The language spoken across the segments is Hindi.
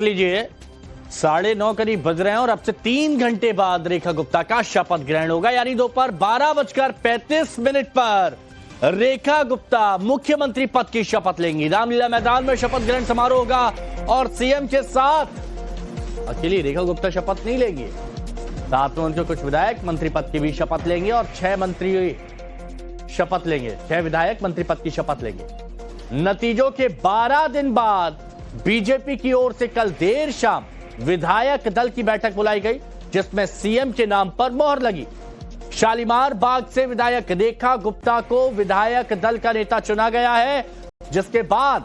लीजिए 9:30 करीब बज रहे हैं और अब से 3 घंटे बाद रेखा गुप्ता का शपथ ग्रहण होगा, यानी दोपहर 12:35 पर रेखा गुप्ता मुख्यमंत्री पद की शपथ लेंगी। रामलीला मैदान में शपथ ग्रहण समारोह होगा और सीएम के साथ अकेली रेखा गुप्ता शपथ नहीं लेंगी, साथ में उनके कुछ विधायक मंत्री पद की भी शपथ लेंगे और 6 मंत्री शपथ लेंगे, 6 विधायक मंत्री पद की शपथ लेंगे। नतीजों के 12 दिन बाद बीजेपी की ओर से कल देर शाम विधायक दल की बैठक बुलाई गई, जिसमें सीएम के नाम पर मोहर लगी। शालीमार बाग से विधायक रेखा गुप्ता को विधायक दल का नेता चुना गया है, जिसके बाद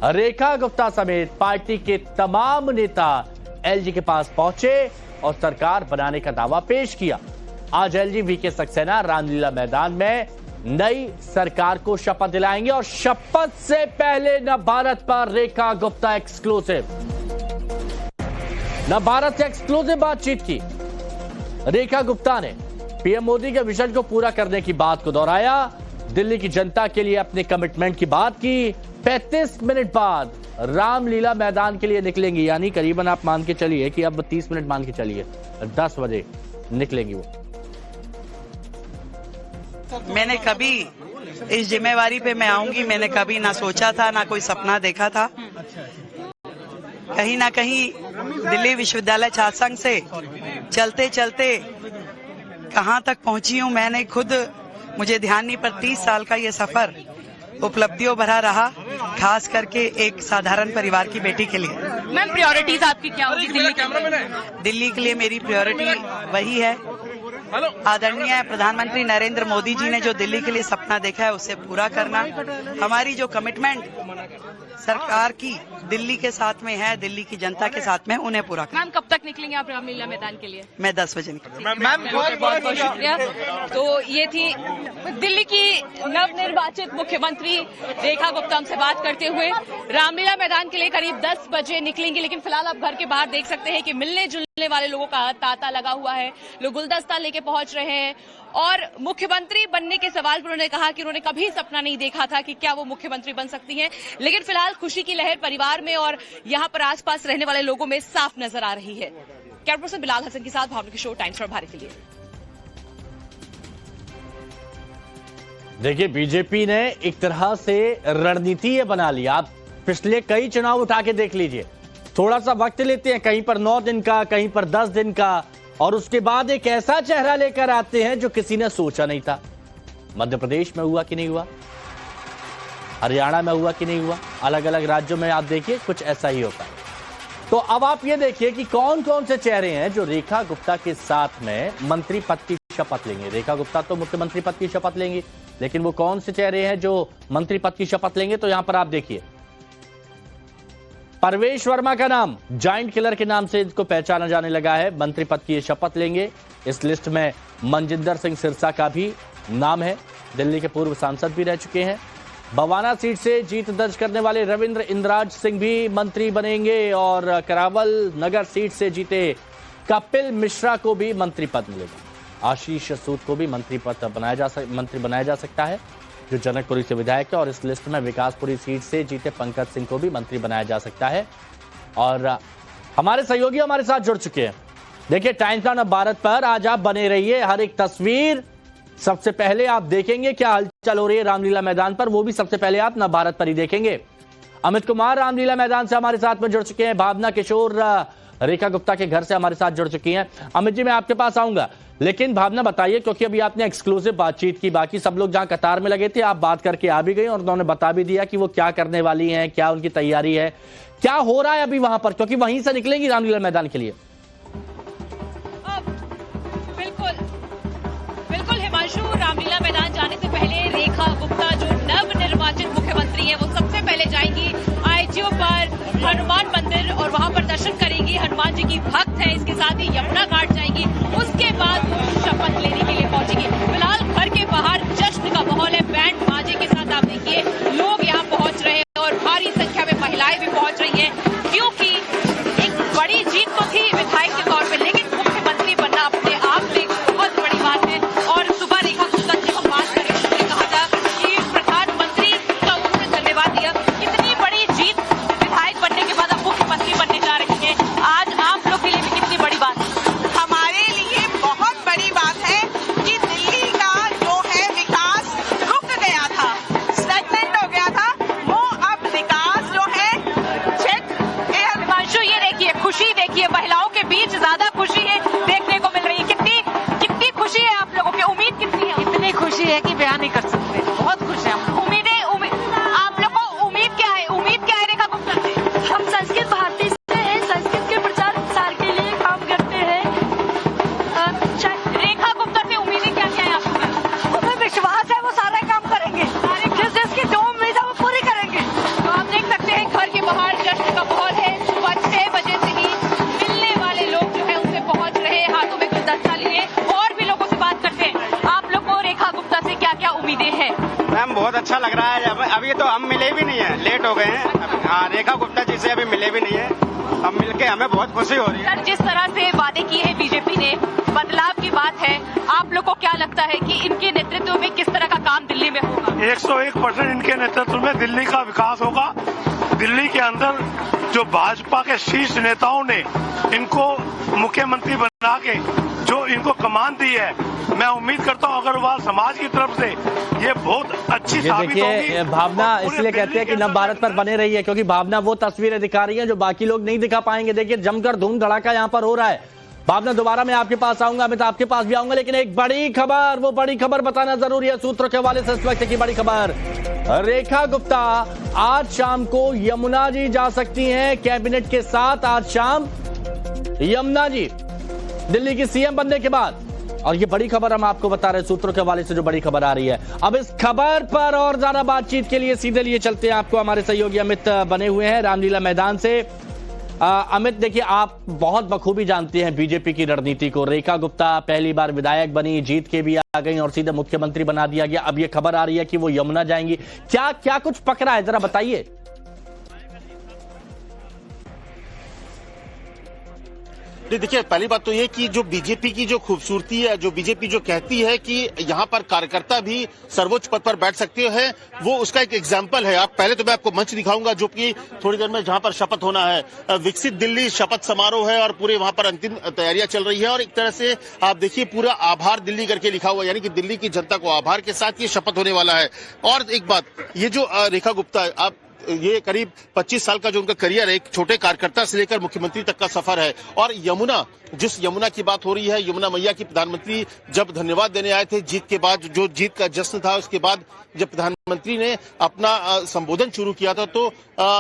रेखा गुप्ता समेत पार्टी के तमाम नेता एलजी के पास पहुंचे और सरकार बनाने का दावा पेश किया। आज एलजी वीके सक्सेना रामलीला मैदान में नई सरकार को शपथ दिलाएंगे और शपथ से पहले नवभारत पर रेखा गुप्ता एक्सक्लूसिव, नवभारत से एक्सक्लूसिव बातचीत की। रेखा गुप्ता ने पीएम मोदी के विजन को पूरा करने की बात को दोहराया, दिल्ली की जनता के लिए अपने कमिटमेंट की बात की। 35 मिनट बाद रामलीला मैदान के लिए निकलेंगी, यानी करीबन आप मान के चलिए कि अब 30 मिनट मान के चलिए 10 बजे निकलेंगी वो। मैंने कभी इस जिम्मेवारी पे मैं आऊंगी, मैंने कभी ना सोचा था, ना कोई सपना देखा था। कहीं ना कहीं दिल्ली विश्वविद्यालय छात्र संघ से चलते चलते कहां तक पहुंची हूं मैंने खुद, मुझे ध्यान नहीं, पर 30 साल का ये सफर उपलब्धियों भरा रहा, खास करके एक साधारण परिवार की बेटी के लिए। मैम, प्रायोरिटीज आपकी क्या होगी दिल्ली के लिए? मेरी प्रायोरिटी वही है, आदरणीय प्रधानमंत्री नरेंद्र मोदी जी ने जो दिल्ली के लिए सपना देखा है उसे पूरा करना। हमारी जो कमिटमेंट सरकार की दिल्ली के साथ में है, दिल्ली की जनता के साथ में, उन्हें पूरा करना। मैम, कब तक निकलेंगे आप रामलीला मैदान के लिए? मैं 10 बजे निकलूंगी। मैम, बहुत बहुत शुक्रिया। तो ये थी दिल्ली की नवनिर्वाचित मुख्यमंत्री रेखा गुप्ता हमसे बात करते हुए। रामलीला मैदान के लिए करीब 10 बजे निकलेंगे, लेकिन फिलहाल आप घर के बाहर देख सकते हैं कि मिलने जुलने वाले लोगों का तांता लगा हुआ है, लोग गुलदस्ता लेके पहुंच रहे हैं। और मुख्यमंत्री बनने के सवाल पर उन्होंने कहा कि उन्होंने कभी सपना नहीं देखा था कि क्या वो मुख्यमंत्री बन सकती हैं, लेकिन फिलहाल खुशी की लहर परिवार में और यहां पर आसपास रहने वाले लोगों में साफ नजर आ रही है। कैमरा पर्सन बिलाल हसन के साथ भावना की शो, टाइम्स फॉर भारत के लिए। देखिए, बीजेपी ने एक तरह से रणनीति ये बना लिया। आप पिछले कई चुनाव उठा के देख लीजिए, थोड़ा सा वक्त लेते हैं, कहीं पर 9 दिन का, कहीं पर 10 दिन का, और उसके बाद एक ऐसा चेहरा लेकर आते हैं जो किसी ने सोचा नहीं था। मध्य प्रदेश में हुआ कि नहीं हुआ, हरियाणा में हुआ कि नहीं हुआ, अलग अलग राज्यों में आप देखिए कुछ ऐसा ही होता है। तो अब आप ये देखिए कि कौन कौन से चेहरे हैं जो रेखा गुप्ता के साथ में मंत्री पद की शपथ लेंगे। रेखा गुप्ता तो मुख्यमंत्री पद की शपथ लेंगी, लेकिन वो कौन से चेहरे हैं जो मंत्री पद की शपथ लेंगे? तो यहां पर आप देखिए, परवेश वर्मा का नाम जायंट किलर के नाम से इसको पहचाना जाने लगा है, मंत्री पद की शपथ लेंगे। इस लिस्ट में मनजिंदर सिंह सिरसा का भी नाम है, दिल्ली के पूर्व सांसद भी रह चुके हैं। बवाना सीट से जीत दर्ज करने वाले रविंद्र इंद्राज सिंह भी मंत्री बनेंगे और करावल नगर सीट से जीते कपिल मिश्रा को भी मंत्री पद मिलेगा। आशीष सूद को भी मंत्री बनाया जा सकता है, जो जनकपुरी से विधायक है, और इस लिस्ट में विकासपुरी सीट से जीते पंकज सिंह को भी मंत्री बनाया जा सकता है। और हमारे सहयोगी हमारे साथ जुड़ चुके हैं। देखिए, टाइम्स ऑफ भारत पर आज आप बने रहिए, हर एक तस्वीर सबसे पहले आप देखेंगे, क्या हलचल हो रही है रामलीला मैदान पर, वो भी सबसे पहले आप नवभारत पर ही देखेंगे। अमित कुमार रामलीला मैदान से हमारे साथ में जुड़ चुके हैं, भावना किशोर रेखा गुप्ता के घर से हमारे साथ जुड़ चुकी हैं। अमित जी, मैं आपके पास आऊंगा, लेकिन भावना बताइए, क्योंकि अभी आपने एक्सक्लूसिव बातचीत की, बाकी सब लोग जहां कतार में लगे थे आप बात करके आ भी गए और उन्होंने बता भी दिया कि वो क्या करने वाली हैं, क्या उनकी तैयारी है, क्या हो रहा है अभी वहां पर, क्योंकि वहीं से निकलेंगी रामलीला मैदान के लिए। बिल्कुल हिमांशु, रामलीला मैदान जाने से पहले रेखा गुप्ता जो नवनिर्वाचित मुख्यमंत्री हैं, वो सबसे पहले जाएंगी आईजीओ पर हनुमान मंदिर और वहां पर दर्शन करेंगी। हनुमान जी की भक्त है, इसके साथ ही यमुना घाट जाएंगी, उसके बाद वो शपथ लेने के लिए पहुंचेंगी। फिलहाल घर के बाहर जश्न का माहौल है, बैंड बाजे के साथ आप देखिए लोग यहाँ पहुंच रहे हैं और भारी संख्या में महिलाएं भी पहुंच रही हैं, क्योंकि एक बड़ी जीत तो थी विधायक के तौर पर, लेकिन मुख्यमंत्री बनना अपने आप में बहुत बड़ी बात है। और सुबह रेखा गुप्ता जी को बात करें तो कहा था कि प्रधानमंत्री का उन्होंने धन्यवाद दिया, इतनी बड़ी जीत विधायक बनने के बाद अब मुख्यमंत्री बनने देखिए महिलाओं के बीच ज्यादा खुशी है देखने को मिल रही है। कितनी खुशी है आप लोगों की, उम्मीद कितनी है? इतनी खुशी है कि बयान नहीं कर सकते, बहुत खुश है हम। आप लोग को उम्मीद क्या है? रेखा गुप्ता से? हम संस्कृत भारती से हैं, संस्कृत के प्रचार प्रसार के लिए काम करते हैं। रेखा गुप्ता से उम्मीदें क्या क्या है आपको? हमें विश्वास है वो सारे काम करेंगे, जिसकी जो उम्मीद है वो पूरी करेंगे। तो आप देख सकते हैं घर के बाहर जश्न का माहौल है। सुबह 6 बजे से ही मिलने वाले लोग जो है उनसे पहुंच रहे हैं हाथों में गुलदस्ता लिए। और भी लोगों से बात करते हैं। आप लोग को रेखा गुप्ता से क्या क्या उम्मीदें हैं? मैम बहुत अच्छा लग रहा है। अभी तो हम मिले भी नहीं है, लेट हो गए हैं। हाँ, रेखा गुप्ता जी से अभी मिले भी नहीं है, अब मिलके हमें बहुत खुशी हो रही है। सर, जिस तरह से वादे किए हैं बीजेपी ने, बदलाव की बात है, आप लोग को क्या लगता है कि इनके नेतृत्व में किस तरह का काम दिल्ली में होगा? 101% इनके नेतृत्व में दिल्ली का विकास होगा। दिल्ली के अंदर जो भाजपा के शीर्ष नेताओं ने इनको मुख्यमंत्री बना के जो इनको कमान दी है, मैं उम्मीद करता हूं अग्रवाल समाज की तरफ से ये बहुत अच्छी साबित होगी। देखिए भावना इसलिए कहते हैं कि नव भारत पर बने रही है, क्योंकि भावना वो तस्वीरें दिखा रही है जो बाकी लोग नहीं दिखा पाएंगे। देखिए जमकर धूम धड़ाका यहाँ पर हो रहा है। भावना दोबारा मैं आपके पास आऊंगा, अमित आपके पास भी आऊंगा, लेकिन एक बड़ी खबर, वो बड़ी खबर बताना जरूरी है। सूत्रों के हवाले से इस वक्त की बड़ी खबर, रेखा गुप्ता आज शाम को यमुना जी जा सकती हैं कैबिनेट के साथ। आज शाम यमुना जी दिल्ली की सीएम बनने के बाद, और ये बड़ी खबर हम आपको बता रहे हैं सूत्रों के हवाले से जो बड़ी खबर आ रही है। अब इस खबर पर और ज्यादा बातचीत के लिए सीधे लिए चलते हैं आपको, हमारे सहयोगी अमित बने हुए हैं रामलीला मैदान से। अमित देखिए, आप बहुत बखूबी जानते हैं बीजेपी की रणनीति को। रेखा गुप्ता पहली बार विधायक बनी, जीत के भी आ गई और सीधे मुख्यमंत्री बना दिया गया। अब ये खबर आ रही है कि वो यमुना जाएंगी। क्या क्या कुछ पकड़ा है, जरा बताइए। देखिए, पहली बात तो ये कि जो बीजेपी की जो खूबसूरती है, जो बीजेपी जो कहती है कि यहाँ पर कार्यकर्ता भी सर्वोच्च पद पर बैठ सकते हैं, वो उसका एक एग्जाम्पल है। आप पहले तो मैं आपको मंच दिखाऊंगा जो कि थोड़ी देर में जहाँ पर शपथ होना है। विकसित दिल्ली शपथ समारोह है और पूरे वहां पर अंतिम तैयारियां चल रही है। और एक तरह से आप देखिए पूरा आभार दिल्ली करके लिखा हुआ है, यानी कि दिल्ली की जनता को आभार के साथ ये शपथ होने वाला है। और एक बात, ये जो रेखा गुप्ता, आप ये करीब 25 साल का जो उनका करियर है, एक छोटे कार्यकर्ता से लेकर मुख्यमंत्री तक का सफर है। और यमुना, जिस यमुना की बात हो रही है, यमुना मैया की प्रधानमंत्री जब धन्यवाद देने आए थे जीत के बाद, जो जीत का जश्न था, उसके बाद जब प्रधानमंत्री ने अपना संबोधन शुरू किया था तो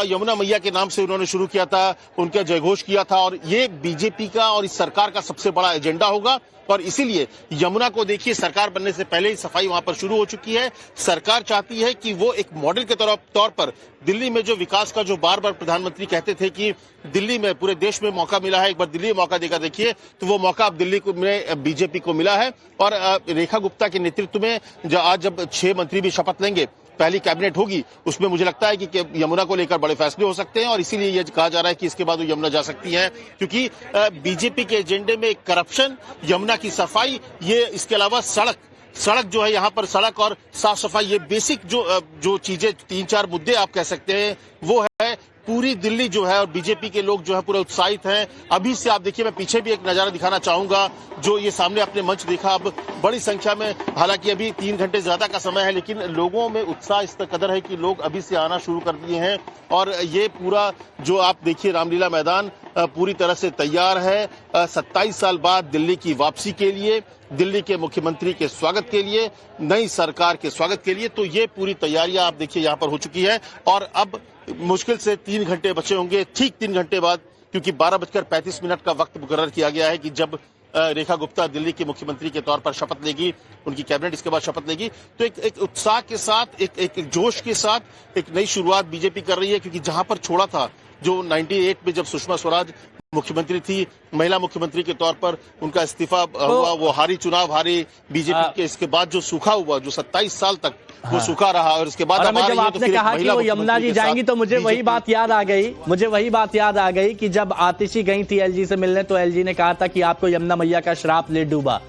यमुना मैया के नाम से उन्होंने शुरू किया था, उनका जयघोष किया था। और ये बीजेपी का और इस सरकार का सबसे बड़ा एजेंडा होगा। और इसीलिए यमुना को देखिए, सरकार बनने से पहले ही सफाई वहां पर शुरू हो चुकी है। सरकार चाहती है कि वो एक मॉडल के तौर पर दिल्ली में जो विकास का, जो बार बार प्रधानमंत्री कहते थे कि दिल्ली में, पूरे देश में मौका मिला है, एक बार दिल्ली में मौका देगा, देखिए तो वो मौका अब दिल्ली में बीजेपी को मिला है। और रेखा गुप्ता के नेतृत्व में आज जब 6 मंत्री भी शपथ लेंगे, पहली कैबिनेट होगी, उसमें मुझे लगता है कि यमुना को लेकर बड़े फैसले हो सकते हैं। और इसीलिए यह कहा जा रहा है कि इसके बाद वो यमुना जा सकती है, क्योंकि बीजेपी के एजेंडे में करप्शन, यमुना की सफाई, ये इसके अलावा सड़क जो है यहाँ पर, सड़क और साफ सफाई, ये बेसिक जो चीजें 3-4 मुद्दे आप कह सकते हैं, वो है। पूरी दिल्ली जो है और बीजेपी के लोग जो है पूरे उत्साहित हैं। अभी से आप देखिए, मैं पीछे भी एक नजारा दिखाना चाहूंगा, जो ये सामने आपने मंच देखा, अब बड़ी संख्या में, हालांकि अभी 3 घंटे ज्यादा का समय है, लेकिन लोगों में उत्साह इस कदर है कि लोग अभी से आना शुरू कर दिए हैं। और ये पूरा जो आप देखिए रामलीला मैदान पूरी तरह से तैयार है 27 साल बाद दिल्ली की वापसी के लिए, दिल्ली के मुख्यमंत्री के स्वागत के लिए, नई सरकार के स्वागत के लिए। तो ये पूरी तैयारियां आप देखिए यहाँ पर हो चुकी है। और अब मुश्किल से 3 घंटे बचे होंगे, ठीक 3 घंटे बाद, क्योंकि 12:35 का वक्त मुकर्रर किया गया है कि जब रेखा गुप्ता दिल्ली के मुख्यमंत्री के तौर पर शपथ लेगी, उनकी कैबिनेट इसके बाद शपथ लेगी। तो एक उत्साह के साथ, एक जोश के साथ एक नई शुरुआत बीजेपी कर रही है, क्योंकि जहां पर छोड़ा था, जो 98 में जब सुषमा स्वराज मुख्यमंत्री थी, महिला मुख्यमंत्री के तौर पर उनका इस्तीफा हुआ, वो हारी, चुनाव हारी बीजेपी के। इसके बाद जो सूखा हुआ, जो 27 साल तक वो सूखा रहा, और इसके बाद जब आपने कहा कि वो यमुना जी जाएंगी तो मुझे वही बात याद आ गई कि जब आतिशी गई थी एलजी से मिलने, तो एलजी ने कहा था कि आपको यमुना मैया का श्राप ले डूबा।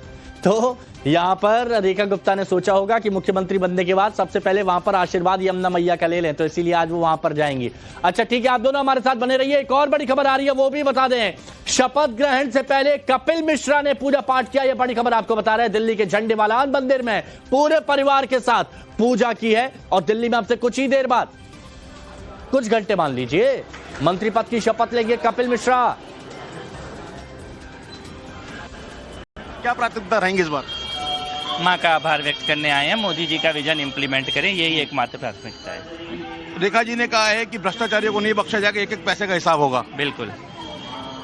तो यहाँ पर रेखा गुप्ता ने सोचा होगा कि मुख्यमंत्री बनने के बाद सबसे पहले वहां पर आशीर्वाद यमुना मैया का ले लें, तो इसीलिए आज वो वहां पर जाएंगी। अच्छा ठीक है, आप दोनों हमारे साथ बने रहिए। एक और बड़ी खबर आ रही है, वो भी बता दें। शपथ ग्रहण से पहले कपिल मिश्रा ने पूजा पाठ किया, यह बड़ी खबर आपको बता रहे हैं। दिल्ली के झंडेवालान मंदिर में पूरे परिवार के साथ पूजा की है। और दिल्ली में आपसे कुछ ही देर बाद, कुछ घंटे मान लीजिए, मंत्री पद की शपथ लेंगे कपिल मिश्रा। क्या प्राथमिकता रहेंगी इस बार? माँ का आभार व्यक्त करने आए हैं, मोदी जी का विजन इम्प्लीमेंट करें, यही एकमात्र प्राथमिकता है। रेखा जी ने कहा है कि भ्रष्टाचारियों को नहीं बख्शा जाएगा, एक एक पैसे का हिसाब होगा। बिल्कुल।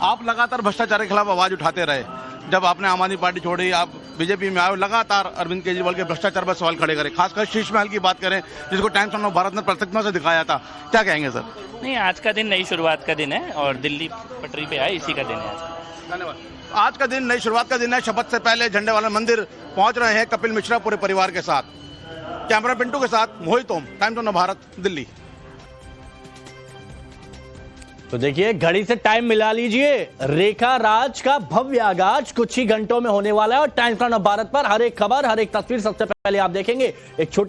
आप लगातार भ्रष्टाचार के खिलाफ आवाज उठाते रहे, जब आपने आम आदमी पार्टी छोड़ी, आप बीजेपी में आए, लगातार अरविंद केजरीवाल के भ्रष्टाचार पर सवाल खड़े करें, खासकर शीश महल की बात करें, जिसको टाइम्स ऑफ भारत ने प्रत्यक्षता से दिखाया था, क्या कहेंगे सर? नहीं, आज का दिन नई शुरुआत का दिन है और दिल्ली पटरी पे आए, इसी का दिन है आज। धन्यवाद। आज का दिन नई शुरुआत का दिन है। शपथ से पहले झंडे वाला मंदिर पहुंच रहे हैं कपिल मिश्रा पूरे परिवार के साथ। कैमरा पिंटू के साथ मोहित ओम, टाइम्स ऑफ भारत, दिल्ली। तो देखिए, घड़ी से टाइम मिला लीजिए, रेखा राज का भव्य आगाज कुछ ही घंटों में होने वाला है और टाइम्स ऑफ भारत पर हर एक खबर, हर एक तस्वीर सबसे पहले आप देखेंगे। एक छोटा